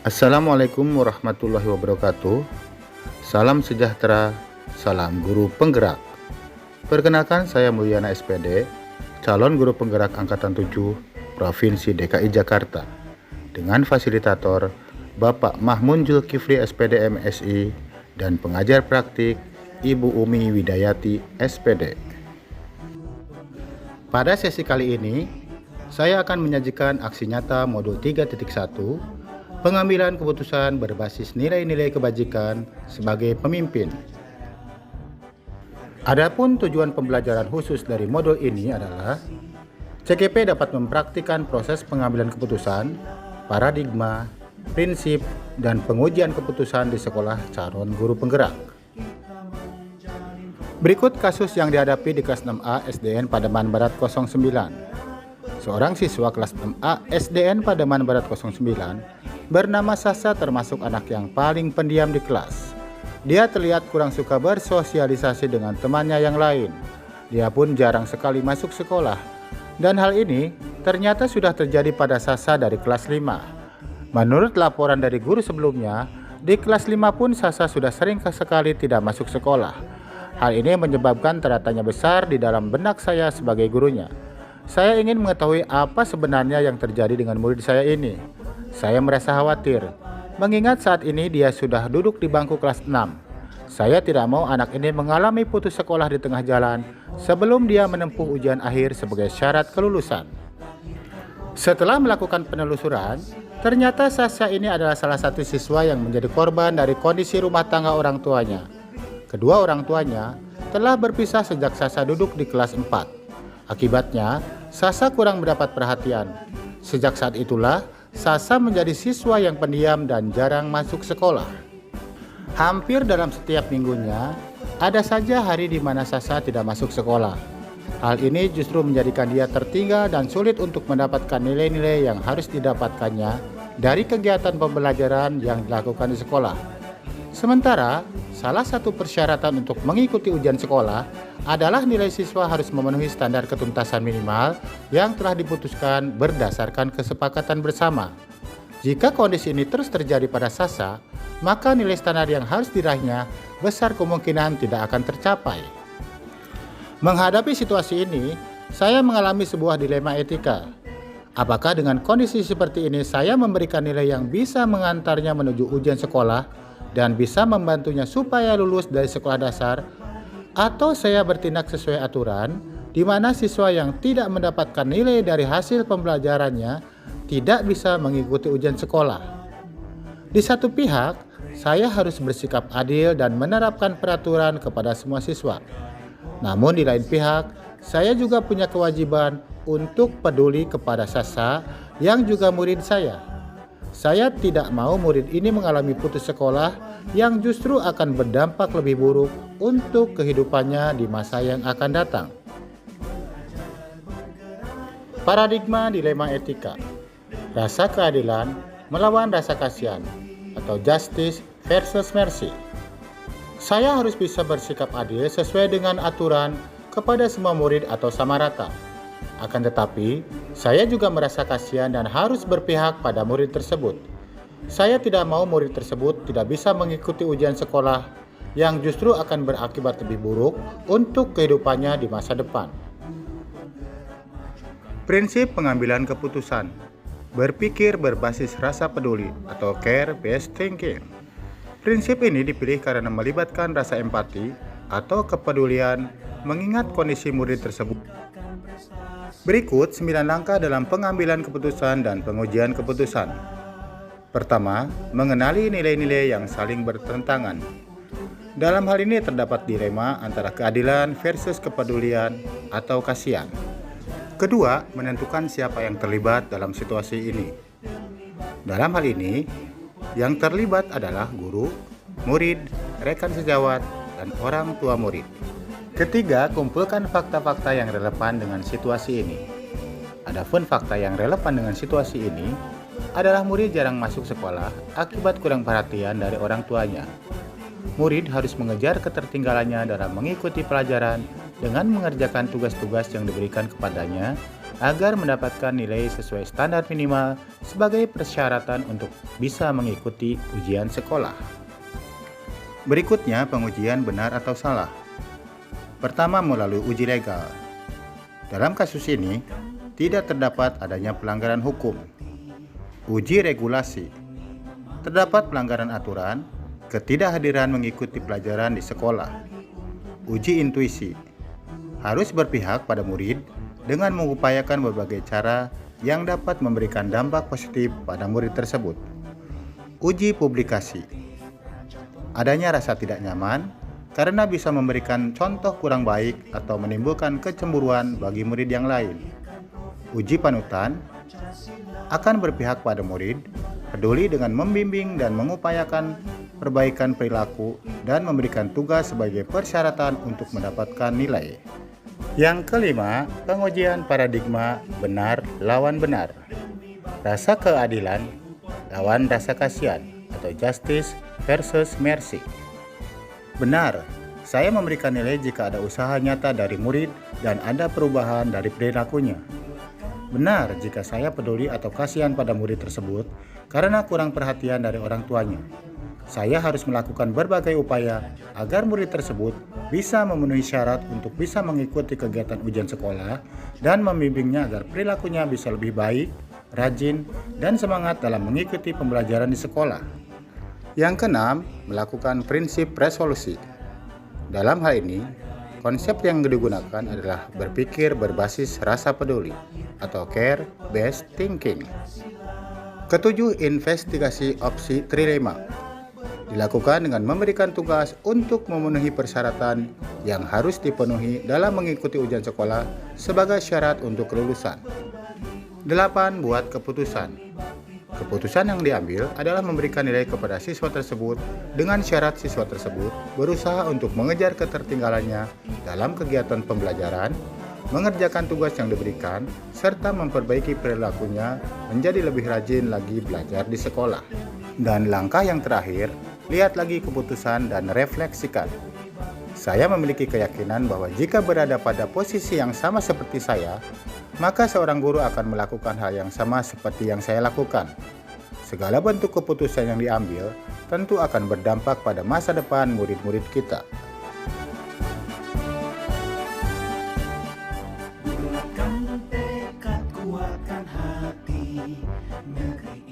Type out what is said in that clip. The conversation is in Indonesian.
Assalamualaikum warahmatullahi wabarakatuh. Salam sejahtera, salam guru penggerak. Perkenalkan, saya Mulyana SPD, calon guru penggerak angkatan 7 Provinsi DKI Jakarta, dengan fasilitator Bapak Mahmun Zulkifli SPD MSI dan pengajar praktik Ibu Umi Widayati SPD. Pada sesi kali ini, saya akan menyajikan aksi nyata modul 3.1, pengambilan keputusan berbasis nilai-nilai kebajikan sebagai pemimpin. Adapun tujuan pembelajaran khusus dari modul ini adalah CKP dapat mempraktikkan proses pengambilan keputusan, paradigma, prinsip, dan pengujian keputusan di sekolah calon guru penggerak. Berikut kasus yang dihadapi di kelas 6A SDN Pademan Barat 09. Seorang siswa kelas 6A SDN Pademan Barat 09 bernama Sasa termasuk anak yang paling pendiam di kelas. Dia terlihat kurang suka bersosialisasi dengan temannya yang lain. Dia pun jarang sekali masuk sekolah. Dan hal ini ternyata sudah terjadi pada Sasa dari kelas 5. Menurut laporan dari guru sebelumnya, di kelas 5 pun Sasa sudah sering sekali tidak masuk sekolah. Hal ini menyebabkan tanda tanya besar di dalam benak saya sebagai gurunya. Saya ingin mengetahui apa sebenarnya yang terjadi dengan murid saya ini. Saya merasa khawatir, mengingat saat ini dia sudah duduk di bangku kelas 6. Saya tidak mau anak ini mengalami putus sekolah di tengah jalan sebelum dia menempuh ujian akhir sebagai syarat kelulusan. Setelah melakukan penelusuran, ternyata Sasa ini adalah salah satu siswa yang menjadi korban dari kondisi rumah tangga orang tuanya. Kedua orang tuanya telah berpisah sejak Sasa duduk di kelas 4. Akibatnya, Sasa kurang mendapat perhatian. Sejak saat itulah, Sasa menjadi siswa yang pendiam dan jarang masuk sekolah. Hampir dalam setiap minggunya, ada saja hari di mana Sasa tidak masuk sekolah. Hal ini justru menjadikan dia tertinggal dan sulit untuk mendapatkan nilai-nilai yang harus didapatkannya dari kegiatan pembelajaran yang dilakukan di sekolah. Sementara, salah satu persyaratan untuk mengikuti ujian sekolah adalah nilai siswa harus memenuhi standar ketuntasan minimal yang telah diputuskan berdasarkan kesepakatan bersama. Jika kondisi ini terus terjadi pada Sasa, maka nilai standar yang harus diraihnya besar kemungkinan tidak akan tercapai. Menghadapi situasi ini, saya mengalami sebuah dilema etika. Apakah dengan kondisi seperti ini saya memberikan nilai yang bisa mengantarnya menuju ujian sekolah dan bisa membantunya supaya lulus dari sekolah dasar, atau saya bertindak sesuai aturan, di mana siswa yang tidak mendapatkan nilai dari hasil pembelajarannya tidak bisa mengikuti ujian sekolah. Di satu pihak, saya harus bersikap adil dan menerapkan peraturan kepada semua siswa. Namun di lain pihak, saya juga punya kewajiban untuk peduli kepada Sasa yang juga murid saya. Saya tidak mau murid ini mengalami putus sekolah yang justru akan berdampak lebih buruk untuk kehidupannya di masa yang akan datang. Paradigma dilema etika. Rasa keadilan melawan rasa kasihan atau justice versus mercy. Saya harus bisa bersikap adil sesuai dengan aturan kepada semua murid atau sama rata. Akan tetapi, saya juga merasa kasihan dan harus berpihak pada murid tersebut. Saya tidak mau murid tersebut tidak bisa mengikuti ujian sekolah yang justru akan berakibat lebih buruk untuk kehidupannya di masa depan. Prinsip pengambilan keputusan. Berpikir berbasis rasa peduli atau care-based thinking. Prinsip ini dipilih karena melibatkan rasa empati atau kepedulian mengingat kondisi murid tersebut. Berikut 9 langkah dalam pengambilan keputusan dan pengujian keputusan. Pertama, mengenali nilai-nilai yang saling bertentangan. Dalam hal ini terdapat dilema antara keadilan versus kepedulian atau kasihan. Kedua, menentukan siapa yang terlibat dalam situasi ini. Dalam hal ini, yang terlibat adalah guru, murid, rekan sejawat, dan orang tua murid. Ketiga, kumpulkan fakta-fakta yang relevan dengan situasi ini. Adapun fakta yang relevan dengan situasi ini adalah murid jarang masuk sekolah akibat kurang perhatian dari orang tuanya. Murid harus mengejar ketertinggalannya dalam mengikuti pelajaran dengan mengerjakan tugas-tugas yang diberikan kepadanya agar mendapatkan nilai sesuai standar minimal sebagai persyaratan untuk bisa mengikuti ujian sekolah. Berikutnya, pengujian benar atau salah. Pertama, melalui uji legal. Dalam kasus ini, tidak terdapat adanya pelanggaran hukum. Uji regulasi. Terdapat pelanggaran aturan, ketidakhadiran mengikuti pelajaran di sekolah. Uji intuisi. Harus berpihak pada murid dengan mengupayakan berbagai cara yang dapat memberikan dampak positif pada murid tersebut. Uji publikasi. Adanya rasa tidak nyaman karena bisa memberikan contoh kurang baik atau menimbulkan kecemburuan bagi murid yang lain. Uji panutan akan berpihak pada murid, peduli dengan membimbing dan mengupayakan perbaikan perilaku dan memberikan tugas sebagai persyaratan untuk mendapatkan nilai. Yang kelima, pengujian paradigma benar lawan benar. Rasa keadilan lawan rasa kasihan atau justice versus mercy. Benar, saya memberikan nilai jika ada usaha nyata dari murid dan ada perubahan dari perilakunya. Benar jika saya peduli atau kasihan pada murid tersebut karena kurang perhatian dari orang tuanya. Saya harus melakukan berbagai upaya agar murid tersebut bisa memenuhi syarat untuk bisa mengikuti kegiatan ujian sekolah dan membimbingnya agar perilakunya bisa lebih baik, rajin, dan semangat dalam mengikuti pembelajaran di sekolah. Yang keenam, melakukan prinsip resolusi. Dalam hal ini, konsep yang digunakan adalah berpikir berbasis rasa peduli atau care-based thinking. Ketujuh, investigasi opsi trilema. Dilakukan dengan memberikan tugas untuk memenuhi persyaratan yang harus dipenuhi dalam mengikuti ujian sekolah sebagai syarat untuk kelulusan. 8. Buat keputusan. Keputusan yang diambil adalah memberikan nilai kepada siswa tersebut dengan syarat siswa tersebut berusaha untuk mengejar ketertinggalannya dalam kegiatan pembelajaran, mengerjakan tugas yang diberikan, serta memperbaiki perilakunya menjadi lebih rajin lagi belajar di sekolah. Dan langkah yang terakhir, lihat lagi keputusan dan refleksikan. Saya memiliki keyakinan bahwa jika berada pada posisi yang sama seperti saya, maka seorang guru akan melakukan hal yang sama seperti yang saya lakukan. Segala bentuk keputusan yang diambil tentu akan berdampak pada masa depan murid-murid kita. Bulatkan tekad, kuatkan hati, negeri